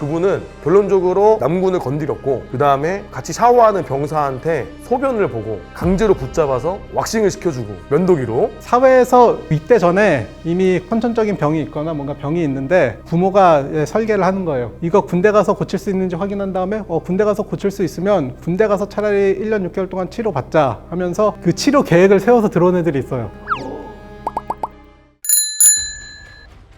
그분은 결론적으로 남군을 건드렸고 그 다음에 같이 샤워하는 병사한테 소변을 보고 강제로 붙잡아서 왁싱을 시켜주고 면도기로. 사회에서 입대 전에 이미 선천적인 병이 있거나 뭔가 병이 있는데 부모가 설계를 하는 거예요. 이거 군대 가서 고칠 수 있는지 확인한 다음에 군대 가서 고칠 수 있으면 군대 가서 차라리 1년 6개월 동안 치료받자 하면서 그 치료 계획을 세워서 들어온 애들이 있어요.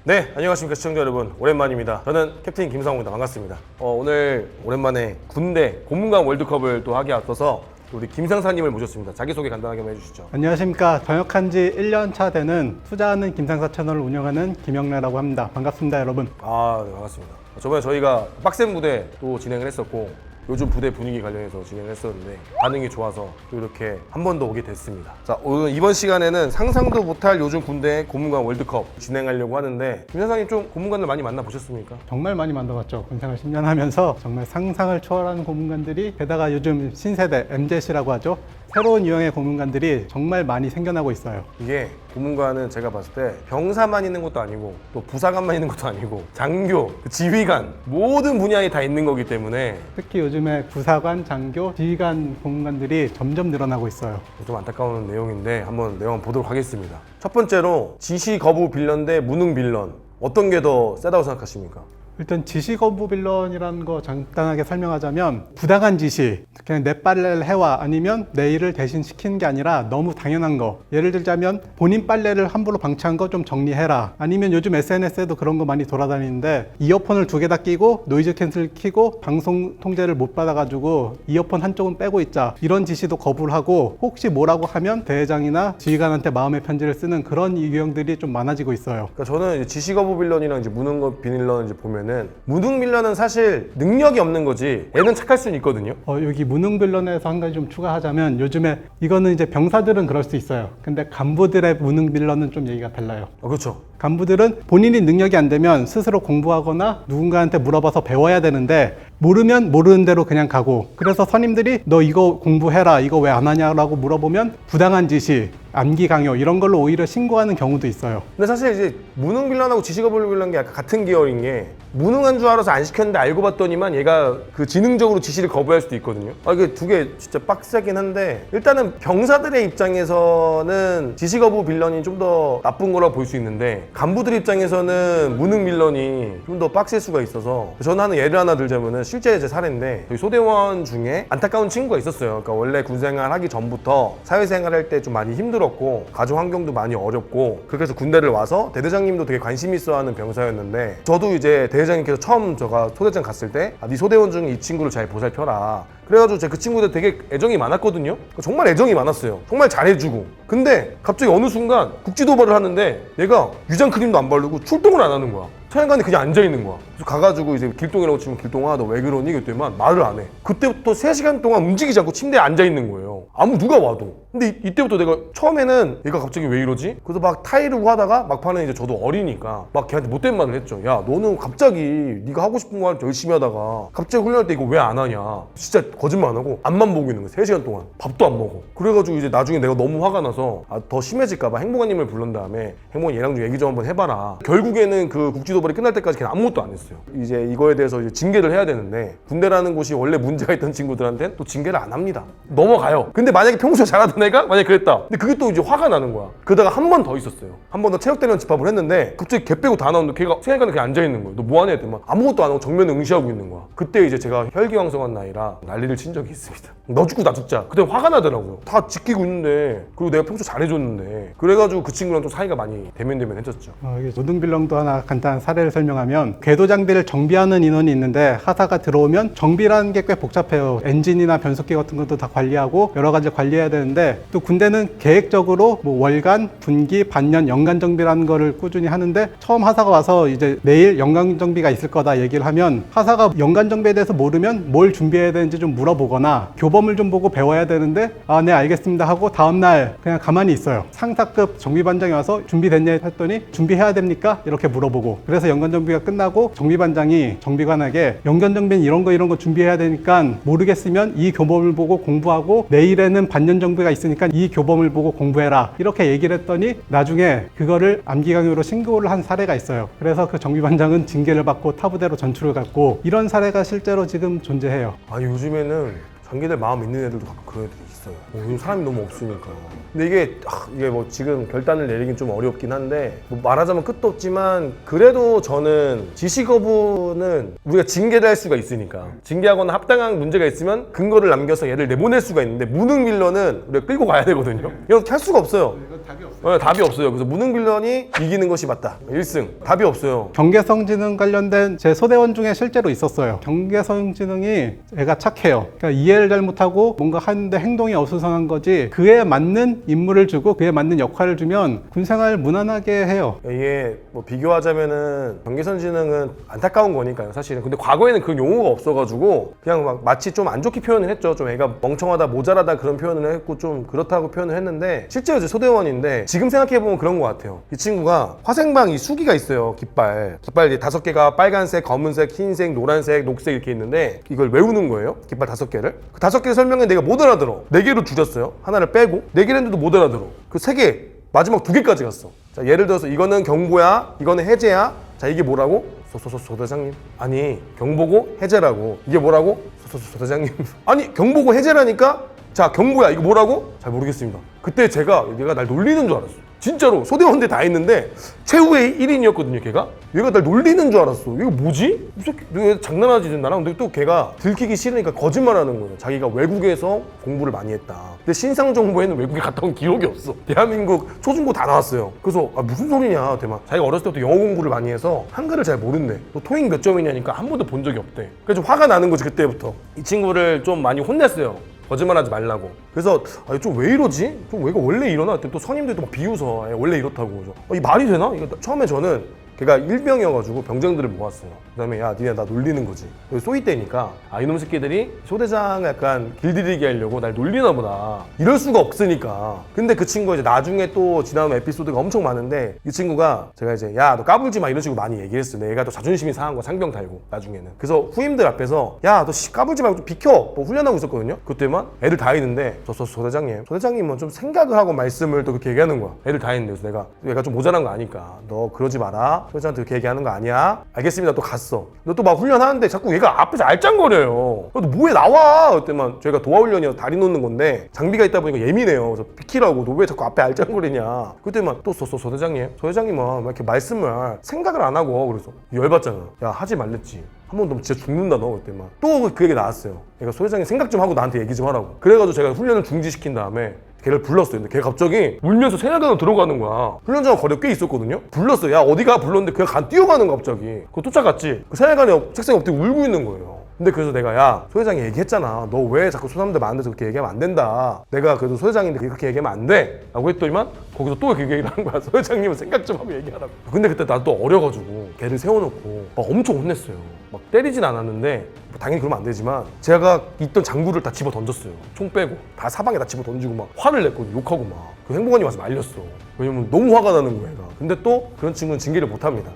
네, 안녕하십니까 시청자 여러분, 오랜만입니다. 저는 캡틴 김상호입니다. 반갑습니다. 오늘 오랜만에 군대 고문관 월드컵을 또 하기 앞서서 우리 김상사님을 모셨습니다. 자기소개 간단하게 한번 해주시죠. 안녕하십니까. 전역한 지 1년 차 되는 투자하는 김상사 채널을 운영하는 김영래라고 합니다. 반갑습니다, 여러분. 네, 반갑습니다. 저번에 저희가 빡센 부대 또 진행을 했었고 요즘 부대 분위기 관련해서 진행을 했었는데 반응이 좋아서 또 이렇게 한 번 더 오게 됐습니다. 자, 오늘 이번 시간에는 상상도 못할 요즘 군대 고문관 월드컵 진행하려고 하는데 김상사님 좀 고문관들 많이 만나보셨습니까? 정말 많이 만나봤죠. 군생활 10년 하면서 정말 상상을 초월하는 고문관들이, 게다가 요즘 신세대 MZ라고 하죠. 새로운 유형의 고문관들이 정말 많이 생겨나고 있어요. 이게 고문관은 제가 봤을 때 병사만 있는 것도 아니고 또 부사관만 있는 것도 아니고 장교, 지휘관 모든 분야에 다 있는 거기 때문에 특히 요즘에 부사관, 장교, 지휘관 고문관들이 점점 늘어나고 있어요. 좀 안타까운 내용인데 한번 내용 보도록 하겠습니다. 첫 번째로 지시 거부 빌런 대 무능 빌런, 어떤 게 더 세다고 생각하십니까? 일단 지시 거부 빌런이라는 거 간단하게 설명하자면, 부당한 지시, 그냥 내 빨래를 해와, 아니면 내 일을 대신 시키는 게 아니라 너무 당연한 거, 예를 들자면 본인 빨래를 함부로 방치한 거 좀 정리해라, 아니면 요즘 SNS에도 그런 거 많이 돌아다니는데 이어폰을 2개 다 끼고 노이즈 캔슬 키고 방송 통제를 못 받아가지고 이어폰 한쪽은 빼고 있자, 이런 지시도 거부를 하고, 혹시 뭐라고 하면 대회장이나 지휘관한테 마음의 편지를 쓰는 그런 유형들이 좀 많아지고 있어요. 그러니까 저는 이제 지시 거부 빌런이랑 이제 무능 빌런 이제 보면 무능 빌런은 사실 능력이 없는 거지 애는 착할 수는 있거든요. 여기 무능 빌런에서 한 가지 좀 추가하자면, 요즘에 이거는 이제 병사들은 그럴 수 있어요. 근데 간부들의 무능 빌런은 좀 얘기가 달라요. 그렇죠. 간부들은 본인이 능력이 안 되면 스스로 공부하거나 누군가한테 물어봐서 배워야 되는데, 모르면 모르는 대로 그냥 가고, 그래서 선임들이 너 이거 공부해라, 이거 왜 안 하냐라고 물어보면 부당한 지시, 암기 강요 이런 걸로 오히려 신고하는 경우도 있어요. 근데 사실 이제 무능 빌런하고 지시 거부 빌런 게 약간 같은 계열인 게, 무능한 줄 알아서 안 시켰는데 알고 봤더니만 얘가 그 지능적으로 지시를 거부할 수도 있거든요. 이게 두 개 진짜 빡세긴 한데, 일단은 병사들의 입장에서는 지시 거부 빌런이 좀 더 나쁜 거라고 볼 수 있는데, 간부들 입장에서는 무능 빌런이 좀 더 빡셀 수가 있어서, 저는 하는 예를 하나 들자면은 실제 제 사례인데, 저희 소대원 중에 안타까운 친구가 있었어요. 그러니까 원래 군생활 하기 전부터 사회생활 할 때 좀 많이 힘들었고 가정 환경도 많이 어렵고, 그렇게 해서 군대를 와서 대대장님도 되게 관심 있어 하는 병사였는데, 저도 이제 대대장님께서 처음 제가 소대장 갔을 때 네 소대원 중에 이 친구를 잘 보살펴라, 그래가지고 제가 그 친구들 되게 애정이 많았거든요. 정말 애정이 많았어요. 정말 잘해주고. 근데 갑자기 어느 순간 국지도발을 하는데 얘가 유장 크림도 안 바르고 출동을 안 하는 거야. 차량관에 그냥 앉아있는 거야. 그래서 가가지고 이제 길동이라고 치면, 길동아 너 왜 그러니? 그랬더니만 말을 안 해. 그때부터 3시간 동안 움직이지 않고 침대에 앉아있는 거예요. 아무 누가 와도. 근데 이때부터 내가 처음에는 얘가 갑자기 왜 이러지? 그래서 막 타이르고 하다가 막판에 이제 저도 어리니까 막 걔한테 못된 말을 했죠. 야, 너는 갑자기 네가 하고 싶은 거 열심히 하다가 갑자기 훈련할 때 이거 왜 안 하냐. 진짜 거짓말 안 하고 앞만 보고 있는 거야. 3시간 동안 밥도 안 먹어. 그래가지고 이제 나중에 내가 너무 화가 나서 더 심해질까봐 행복아님을 불른 다음에, 행복아 얘랑 좀 얘기 좀 한번 해봐라. 결국에는 그 국지도발이 끝날 때까지 걔는 아무것도 안 했어요. 이제 이거에 대해서 이제 징계를 해야 되는데, 군대라는 곳이 원래 문제가 있던 친구들한테는 또 징계를 안 합니다. 넘어가요. 근데 만약에 평소에 잘하던 애가 만약에 그랬다. 근데 그게 또 이제 화가 나는 거야. 그러다가 한 번 더 있었어요. 한 번 더 체육대련 집합을 했는데 갑자기 걔 빼고 다 나오는데 걔가 생각하는 그냥 앉아있는 거예요. 너 뭐하냐 했더니 아무것도 안 하고 정면에 응시하고 있는 거야. 그때 이제 제가 혈기왕성한 나이라 난리를 친 적이 있습니다. 너 죽고 나 죽자. 그때 화가 나더라고요. 다 지키고 있는데, 그리고 내가 평소 잘해줬는데. 그래가지고 그 친구랑 좀 사이가 많이 대면대면해졌죠. 무능 빌런도 하나 간단한 사례를 설명하면, 궤도 장비를 정비하는 인원이 있는데 하사가 들어오면 정비라는 게 꽤 복잡해요. 엔진이나 변속기 같은 것도 다 관리하고 여러 가지 관리해야 되는데, 또 군대는 계획적으로 뭐 월간, 분기, 반년, 연간 정비라는 거를 꾸준히 하는데, 처음 하사가 와서 이제 내일 연간 정비가 있을 거다 얘기를 하면, 하사가 연간 정비에 대해서 모르면 뭘 준비해야 되는지 좀 물어보거나 교범을 좀 보고 배워야 되는데, 네 알겠습니다 하고 다음날 그냥 가만히 있어요. 상사급 정비반장이 와서 준비됐냐 했더니 준비해야 됩니까? 이렇게 물어보고, 그래서 그래서 연관정비가 끝나고 정비반장이 정비관에게 연관정비는 이런 거 준비해야 되니까 모르겠으면 이 교범을 보고 공부하고 내일에는 반년정비가 있으니까 이 교범을 보고 공부해라 이렇게 얘기를 했더니 나중에 그거를 암기강요로 신고를 한 사례가 있어요. 그래서 그 정비반장은 징계를 받고 타부대로 전출을 갔고 이런 사례가 실제로 지금 존재해요. 아 요즘에는 장기들 마음 있는 애들도 가끔 그런 애들이 있어요. 요즘 사람이 너무 없으니까. 근데 이게 뭐 지금 결단을 내리긴 좀 어렵긴 한데 뭐 말하자면 끝도 없지만 그래도 저는 지시 거부는 우리가 징계를 할 수가 있으니까 징계하거나 합당한 문제가 있으면 근거를 남겨서 얘를 내보낼 수가 있는데 무능 빌런은 우리가 끌고 가야 되거든요. 이렇게 할 수가 없어요. 이건 답이 없어요. 답이 없어요. 그래서 무능 빌런이 이기는 것이 맞다. 1승. 답이 없어요. 경계성 관련된 제 소대원 중에 실제로 있었어요. 경계성 지능이 애가 착해요. 그러니까 이해를 잘못하고 뭔가 하는데 행동이 어수선한 거지 그에 맞는 임무를 주고 그에 맞는 역할을 주면 군생활 무난하게 해요. 이게 뭐 비교하자면은 경계선지능은 안타까운 거니까요, 사실은. 근데 과거에는 그런 용어가 없어가지고 그냥 막 마치 좀 안 좋게 표현을 했죠. 좀 애가 멍청하다, 모자라다 그런 표현을 했고 좀 그렇다고 표현을 했는데 실제로 이제 소대원인데 지금 생각해보면 그런 것 같아요. 이 친구가 화생방 이 수기가 있어요. 깃발 이제 5개가 빨간색, 검은색, 흰색, 노란색, 녹색 이렇게 있는데 이걸 외우는 거예요. 깃발 5개를. 그 5개 설명에 내가 못 알아들어. 4개로 줄였어요. 하나를 빼고 4개를 했는데도 못 알아들어. 그 3개 마지막 2개까지 갔어. 자, 예를 들어서 이거는 경보야, 이거는 해제야. 자, 이게 뭐라고? 소대장님. 아니, 경보고 해제라고. 이게 뭐라고? 소대장님. 아니, 경보고 해제라니까? 자, 경보야. 이거 뭐라고? 잘 모르겠습니다. 그때 얘가 날 놀리는 줄 알았어. 진짜로 소대원들 다 했는데 최후의 1인이었거든요. 걔가 날 놀리는 줄 알았어. 이거 뭐지? 이 새끼 왜 장난하지 나랑. 근데 또 걔가 들키기 싫으니까 거짓말하는 거예요. 자기가 외국에서 공부를 많이 했다. 근데 신상정보에는 외국에 갔다 온 기록이 없어. 대한민국 초중고 다 나왔어요. 그래서 무슨 소리냐 대만. 자기가 어렸을 때부터 영어 공부를 많이 해서 한글을 잘 모른대. 또 토익 몇 점이냐니까 한 번도 본 적이 없대. 그래서 좀 화가 나는 거지. 그때부터 이 친구를 좀 많이 혼냈어요. 거짓말하지 말라고. 그래서 좀 왜 이러지? 좀 얘가 원래 이러나? 그때 또 선임들도 막 비웃어. 원래 이렇다고. 이 말이 되나? 처음에 저는 걔가 일병이어가지고 병장들을 모았어요. 그 다음에 야 니네 나 놀리는 거지. 소위 때니까 이놈 새끼들이 소대장 약간 길들이게 하려고 날 놀리나 보다. 이럴 수가 없으니까. 근데 그 친구가 이제 나중에 또 지나온 에피소드가 엄청 많은데 이 친구가 제가 이제 야 너 까불지 마 이런 식으로 많이 얘기했어요. 내가 또 자존심이 상한 거야. 상병 달고 나중에는. 그래서 후임들 앞에서 야 너 까불지 말고 좀 비켜. 뭐 훈련하고 있었거든요. 그때만 애들 다 있는데 소대장님은 좀 생각을 하고 말씀을 또 그렇게 얘기하는 거야. 애들 다 있는데. 그래서 얘가 좀 모자란 거 아니까 너 그러지 마라. 소대장한테 그렇게 얘기하는 거 아니야. 알겠습니다. 또 갔어. 너 또 막 훈련하는데 자꾸 얘가 앞에서 알짱거려요. 너 뭐해 나와. 그때만 저희가 도하훈련이어서 다리 놓는 건데 장비가 있다 보니까 예민해요. 그래서 비키라고. 너 왜 자꾸 앞에 알짱거리냐. 그때만 또 소대장님은 왜 이렇게 말씀을 생각을 안 하고. 그래서 열받잖아. 야 하지 말랬지. 한 번 더 진짜 죽는다 너. 그때만 또 그 얘기 나왔어요. 그러니까 소대장이 생각 좀 하고 나한테 얘기 좀 하라고. 그래가지고 제가 훈련을 중지시킨 다음에 걔를 불렀어요. 근데 걔 갑자기 울면서 생각하고 들어가는 거야. 훈련장은 거리가 꽤 있었거든요. 불렀어요. 야 어디가? 불렀는데 그냥 뛰어가는 거 갑자기. 그거 쫓아갔지. 그 생활관에 책상에 엎드리고 울고 있는 거예요. 근데 그래서 내가 야 소대장이 얘기했잖아. 너 왜 자꾸 소사람들 많은 데서 그렇게 얘기하면 안 된다. 내가 그래도 소대장인데 그렇게 얘기하면 안 돼. 라고 했더니만 거기서 또 그렇게 얘기를 하는 거야. 소대장님은 생각 좀 하고 얘기하라고. 근데 그때 나도 어려가지고 걔를 세워놓고 막 엄청 혼냈어요. 막 때리진 않았는데 당연히 그러면 안 되지만 제가 있던 장구를 다 집어 던졌어요. 총 빼고 다 사방에 다 집어 던지고 막 화를 냈거든. 욕하고 막. 그 행복원이 와서 말렸어. 왜냐면 너무 화가 나는 거야. 얘가. 근데 또 그런 친구는 징계를 못 합니다.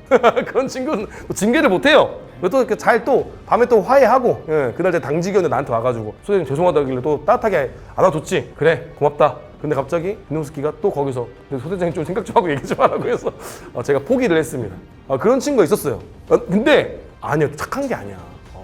그런 친구는 징계를 못 해요. 또 이렇게 잘 또 밤에 또 화해하고. 예, 그날 제 당직이었는데 나한테 와가지고 소대장님 죄송하다길래 또 따뜻하게 안아줬지. 그래 고맙다. 근데 갑자기 이놈 새끼가 또 거기서 소대장님 좀 생각 좀 하고 얘기 좀 하라고 해서 제가 포기를 했습니다. 그런 친구가 있었어요. 근데 아니요 착한 게 아니야.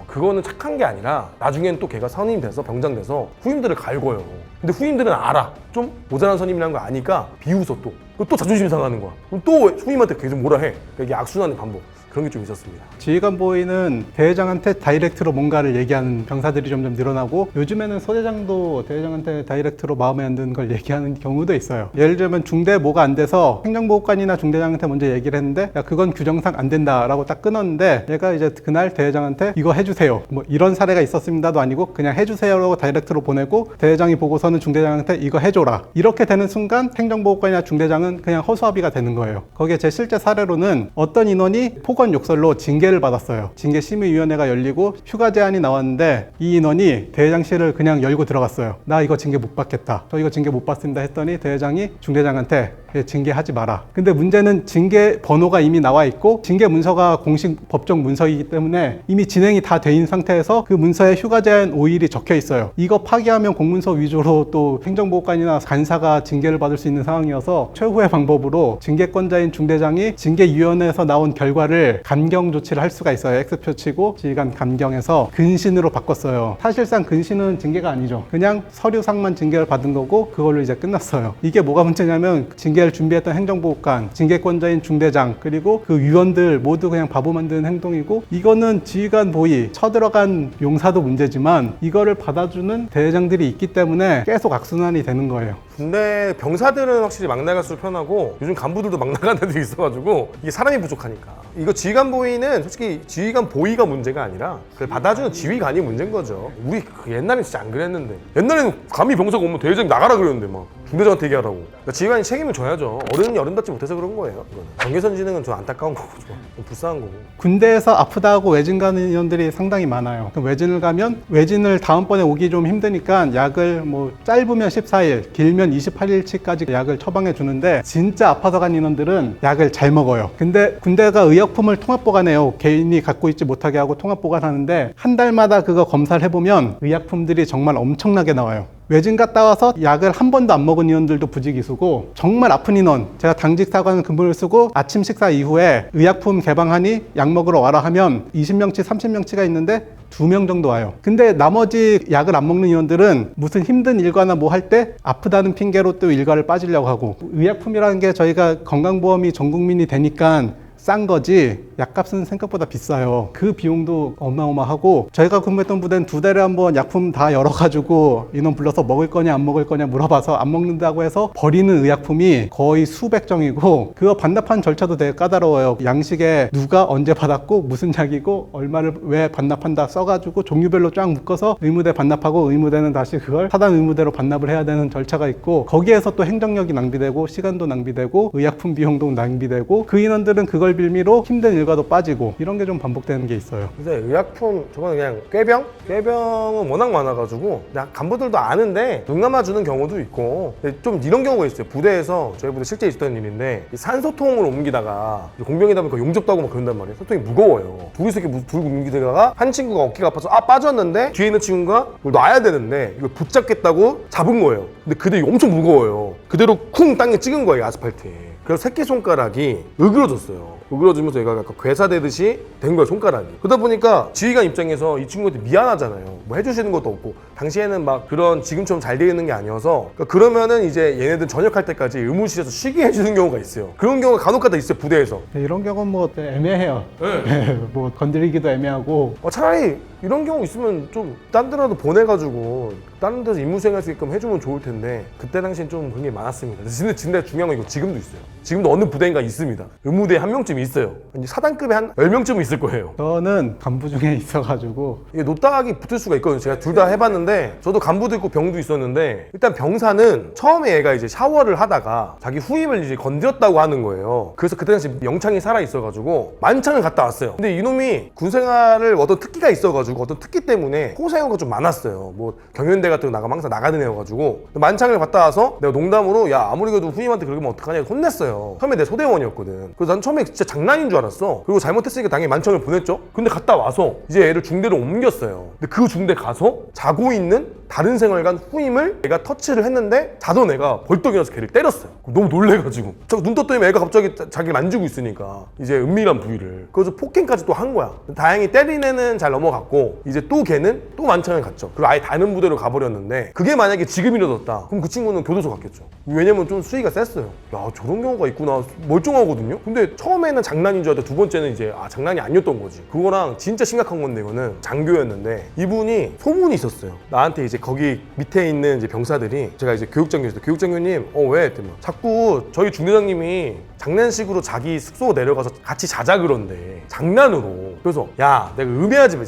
그거는 착한 게 아니라 나중엔 또 걔가 선임 돼서 병장 돼서 후임들을 갈고요. 근데 후임들은 알아. 좀 모자란 선임이라는 거 아니까 비웃어 또. 또 자존심이 상하는 거야. 그럼 또 후임한테 계속 뭐라 해. 이게 악순환의 반복. 그런 게 좀 있었습니다. 지휘관 보이는 대회장한테 다이렉트로 뭔가를 얘기하는 병사들이 점점 늘어나고 요즘에는 소대장도 대회장한테 다이렉트로 마음에 안 드는 걸 얘기하는 경우도 있어요. 예를 들면 중대 뭐가 안 돼서 행정보호관이나 중대장한테 먼저 얘기를 했는데 야 그건 규정상 안 된다라고 딱 끊었는데 얘가 이제 그날 대회장한테 이거 해주세요. 뭐 이런 사례가 있었습니다도 아니고 그냥 해주세요라고 다이렉트로 보내고 대회장이 보고서는 중대장한테 이거 해줘라. 이렇게 되는 순간 행정보호관이나 중대장은 그냥 허수아비가 되는 거예요. 거기에 제 실제 사례로는 어떤 인원이 폭언 사건 욕설로 징계를 받았어요. 징계심의위원회가 열리고 휴가 제한이 나왔는데 이 인원이 대회장실을 그냥 열고 들어갔어요. 나 이거 징계 못 받겠다. 저 이거 징계 못 받습니다 했더니 대회장이 중대장한테 징계하지 마라. 근데 문제는 징계 번호가 이미 나와 있고 징계 문서가 공식 법정 문서이기 때문에 이미 진행이 다 돼 있는 상태에서 그 문서에 휴가 제한 5일이 적혀 있어요. 이거 파기하면 공문서 위조로 또 행정보호관이나 간사가 징계를 받을 수 있는 상황이어서 최후의 방법으로 징계권자인 중대장이 징계위원회에서 나온 결과를 감경 조치를 할 수가 있어요. X표 치고 지휘관 감경해서 근신으로 바꿨어요. 사실상 근신은 징계가 아니죠. 그냥 서류상만 징계를 받은 거고 그걸로 이제 끝났어요. 이게 뭐가 문제냐면 징계를 준비했던 행정보호관, 징계권자인 중대장, 그리고 그 위원들 모두 그냥 바보 만드는 행동이고, 이거는 지휘관 보위, 쳐들어간 용사도 문제지만 이거를 받아주는 대회장들이 있기 때문에 계속 악순환이 되는 거예요. 근데 병사들은 확실히 막 나갈수록 편하고 요즘 간부들도 막 나가는 데도 있어가지고 이게 사람이 부족하니까. 이거 지휘관 보위는 솔직히 지휘관 보위가 문제가 아니라 그걸 받아주는 지휘관이 문제인 거죠. 우리 옛날엔 진짜 안 그랬는데, 옛날에는 감히 병사가 오면 대회장 나가라 그랬는데 막 중대장한테 얘기하라고. 그러니까 지휘관이 책임을 져야죠. 어른이 어른답지 못해서 그런 거예요. 경계선 진흥은 좀 안타까운 거고 좀 불쌍한 거고. 군대에서 아프다고 외진 가는 인원들이 상당히 많아요. 그럼 외진을 가면 외진을 다음번에 오기 좀 힘드니까 약을 뭐 짧으면 14일, 길면 28일치까지 약을 처방해 주는데, 진짜 아파서 간 인원들은 약을 잘 먹어요. 근데 군대가 의약품을 통합 보관해요. 개인이 갖고 있지 못하게 하고 통합 보관하는데 한 달마다 그거 검사를 해보면 의약품들이 정말 엄청나게 나와요. 외진 갔다 와서 약을 한 번도 안 먹은 인원들도 부지기수고, 정말 아픈 인원, 제가 당직 사관 근무를 쓰고 아침 식사 이후에 의약품 개방하니 약 먹으러 와라 하면 20명치, 30명치가 있는데 2명 정도 와요. 근데 나머지 약을 안 먹는 인원들은 무슨 힘든 일과나 뭐 할 때 아프다는 핑계로 또 일과를 빠지려고 하고, 의약품이라는 게 저희가 건강보험이 전 국민이 되니까 싼 거지 약값은 생각보다 비싸요. 그 비용도 어마어마하고, 저희가 근무했던 부대는 2달에 한 번 약품 다 열어가지고 인원 불러서 먹을 거냐 안 먹을 거냐 물어봐서 안 먹는다고 해서 버리는 의약품이 거의 수백 정이고, 그거 반납하는 절차도 되게 까다로워요. 양식에 누가 언제 받았고 무슨 약이고 얼마를 왜 반납한다 써가지고 종류별로 쫙 묶어서 의무대 반납하고, 의무대는 다시 그걸 사단 의무대로 반납을 해야 되는 절차가 있고, 거기에서 또 행정력이 낭비되고 시간도 낭비되고 의약품 비용도 낭비되고, 그 인원들은 그걸 빌미로 힘든 일과도 빠지고, 이런 게 좀 반복되는 게 있어요. 근데 의약품 저거는 그냥 꾀병은 워낙 많아가지고 그냥 간부들도 아는데 눈 감아주는 경우도 있고. 근데 좀 이런 경우가 있어요. 부대에서, 저희 부대 실제 있었던 일인데, 이 산소통을 옮기다가 공병이다 보니까 용접도 하고 막 그런단 말이에요. 소통이 무거워요. 둘이서 이렇게 들고 옮기다가 한 친구가 어깨가 아파서 빠졌는데 뒤에 있는 친구가 이걸 놔야 되는데 이걸 붙잡겠다고 잡은 거예요. 근데 그대 엄청 무거워요. 그대로 쿵 땅에 찍은 거예요, 아스팔트에. 그래서 새끼손가락이 으그러졌어요. 으그러지면서 얘가 약간 괴사되듯이 된 거야, 손가락이. 그러다 보니까 지휘관 입장에서 이 친구한테 미안하잖아요. 뭐 해주시는 것도 없고, 당시에는 막 그런 지금처럼 잘 되어 있는 게 아니어서, 그러면은 이제 얘네들 전역할 때까지 의무실에서 쉬게 해주는 경우가 있어요. 그런 경우가 간혹가다 있어요, 부대에서. 네, 이런 경우는 뭐 애매해요. 네. 뭐 건드리기도 애매하고. 차라리 이런 경우 있으면 좀 딴 데라도 보내가지고 다른 데서 임무 수행할 수 있게끔 해주면 좋을 텐데, 그때 당시엔 좀 그런 게 많았습니다. 진짜 중요한 건 이거 지금도 있어요. 지금도 어느 부대인가 있습니다. 의무대에 한 명쯤 있어요. 사단급에 한 10명쯤은 있을 거예요. 저는 간부 중에 있어가지고. 이게 노딱이 붙을 수가 있거든요. 제가 둘 다 해봤는데, 저도 간부도 있고 병도 있었는데, 일단 병사는 처음에 얘가 이제 샤워를 하다가 자기 후임을 이제 건드렸다고 하는 거예요. 그래서 그때 당시 영창이 살아 있어가지고 만창을 갔다 왔어요. 근데 이놈이 군생활을 어떤 특기가 있어가지고, 어떤 특기 때문에 호사용가 좀 많았어요. 뭐 경연대 같은 거 나가면 항상 나가는 애여가지고 만창을 갔다 와서 내가 농담으로, 야 아무리 그래도 후임한테 그러면 어떡하냐 혼냈어요. 처음에 내 소대원이었거든. 그래서 난 처음에 진짜 장난인 줄 알았어. 그리고 잘못했으니까 당연히 만창을 보냈죠. 근데 갔다 와서 이제 애를 중대로 옮겼어요. 근데 그 중대 가서 자고 있는 다른 생활관 후임을 애가 터치를 했는데, 자던 애가 벌떡 일어나서 걔를 때렸어요. 너무 놀래가지고 눈 떴더니 애가 갑자기 자기를 만지고 있으니까 이제 은밀한 부위를. 그래서 폭행까지 또 한 거야. 다행히 때린 애는 잘 넘어갔고, 이제 또 걔는 또 만창을 갔죠. 그리고 아예 다른 부대로 가버렸는데, 그게 만약에 지금 이뤄졌다 그럼 그 친구는 교도소 갔겠죠. 왜냐면 좀 수위가 셌어요. 야 저런 경우가 있구나. 멀쩡하거든요. 근데 처음에는 장난인 줄 알았는데 두 번째는 이제 장난이 아니었던 거지. 그거랑 진짜 심각한 건데, 이거는 장교였는데 이분이 소문이 있었어요. 나한테 이제 거기 밑에 있는 이제 병사들이, 제가 이제 교육장교였어요. 교육장교님 왜? 했더니 자꾸 저희 중대장님이 장난식으로 자기 숙소 내려가서 같이 자자 그런데, 장난으로. 그래서 야 내가 음해하지 마,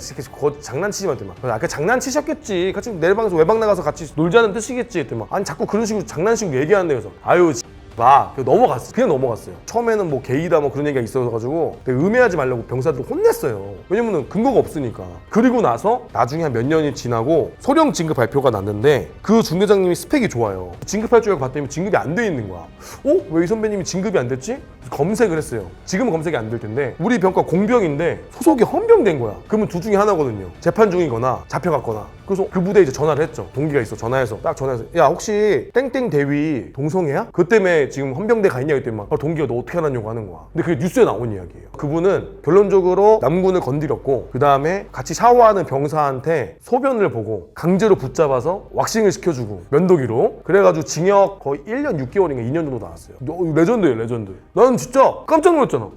장난치지 마. 아까 장난치셨겠지, 같이 내방에서 외박 나가서 같이 놀자는 뜻이겠지. 했더니 아니 자꾸 그런 식으로 장난식으로 얘기하는데, 그래서 아유 봐. 넘어갔어. 그냥 넘어갔어요. 처음에는 뭐 게이다 뭐 그런 얘기가 있어가지고 되게 음해하지 말라고 병사들 혼냈어요. 왜냐면은 근거가 없으니까. 그리고 나서 나중에 한 몇 년이 지나고 소령 진급 발표가 났는데 그 중대장님이 스펙이 좋아요. 진급할 줄 알고 봤더니 진급이 안 돼 있는 거야. 왜 이 선배님이 진급이 안 됐지? 검색을 했어요. 지금은 검색이 안 될 텐데 우리 병과 공병인데 소속이 헌병된 거야. 그러면 둘 중에 하나거든요. 재판 중이거나 잡혀갔거나. 그래서 그 부대에 이제 전화를 했죠. 동기가 있어. 전화해서 야 혹시 땡땡 대위 동성애야? 그 때문에 지금 헌병대 가 있냐 했더니 막 동기가 너 어떻게 알았냐고 하는 거야. 근데 그게 뉴스에 나온 이야기예요. 그분은 결론적으로 남군을 건드렸고 그 다음에 같이 샤워하는 병사한테 소변을 보고 강제로 붙잡아서 왁싱을 시켜주고 면도기로 그래가지고 징역 거의 1년 6개월인가 2년 정도 나왔어요. 레전드예요, 레전드. 나는 진짜 깜짝 놀랐잖아.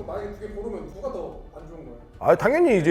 만약에 두 개 고르면 누가 더 안 좋은 거예요? 당연히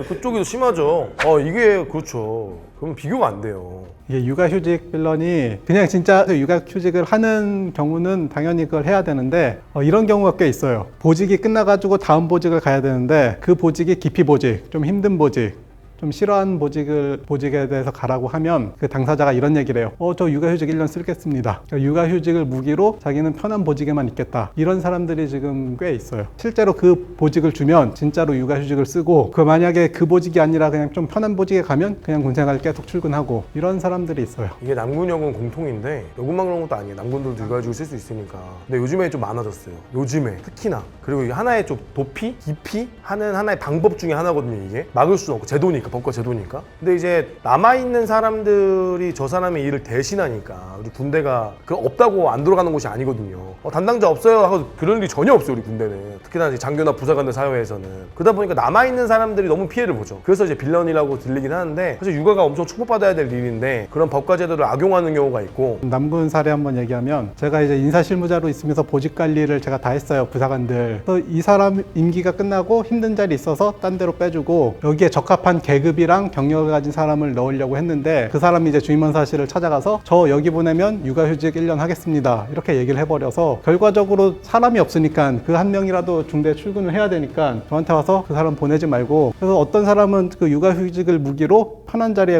그쪽이 더 심하죠. 이게 그렇죠. 그럼 비교가 안 돼요. 이게 육아휴직 빌런이 그냥 진짜 육아휴직을 하는 경우는 당연히 그걸 해야 되는데 이런 경우가 꽤 있어요. 보직이 끝나가지고 다음 보직을 가야 되는데 그 보직이 기피 보직, 좀 힘든 보직, 좀 싫어하는 보직에 대해서 가라고 하면 그 당사자가 이런 얘기를 해요. 저 육아휴직 1년 쓰겠습니다. 그러니까 육아휴직을 무기로 자기는 편한 보직에만 있겠다. 이런 사람들이 지금 꽤 있어요. 실제로 그 보직을 주면 진짜로 육아휴직을 쓰고 만약에 그 보직이 아니라 그냥 좀 편한 보직에 가면 그냥 군생활 계속 출근하고 이런 사람들이 있어요. 이게 남군 여군 공통인데 여군만 그런 것도 아니에요. 남군들도 육아휴직을 쓸 수 있으니까. 근데 요즘에 좀 많아졌어요. 요즘에 특히나. 그리고 이게 하나의 좀 도피, 기피 하는 하나의 방법 중에 하나거든요. 이게 막을 수는 없고 제도니까. 법과 제도니까. 근데 이제 남아있는 사람들이 저 사람의 일을 대신하니까 우리 군대가 없다고 안 돌아가는 곳이 아니거든요. 담당자 없어요 하고 그런 일이 전혀 없어요. 우리 군대는. 특히나 이제 장교나 부사관들 사회에서는. 그러다 보니까 남아있는 사람들이 너무 피해를 보죠. 그래서 이제 빌런이라고 들리긴 하는데 사실 육아가 엄청 축복받아야 될 일인데 그런 법과 제도를 악용하는 경우가 있고. 남군 사례 한번 얘기하면 제가 이제 인사실무자로 있으면서 보직 관리를 제가 다 했어요. 부사관들. 그래서 이 사람 임기가 끝나고 힘든 자리 있어서 딴 데로 빼주고 여기에 적합한 계급이랑 경력을 가진 사람을 넣으려고 했는데 그 사람이 이제 주임원사실을 찾아가서 저 여기 보내면 육아휴직 1년 하겠습니다. 이렇게 얘기를 해버려서 결과적으로 사람이 없으니까 그 한 명이라도 중대에 출근을 해야 되니까 저한테 와서 그 사람 보내지 말고 그래서 어떤 사람은 그 육아휴직을 무기로 편한 자리에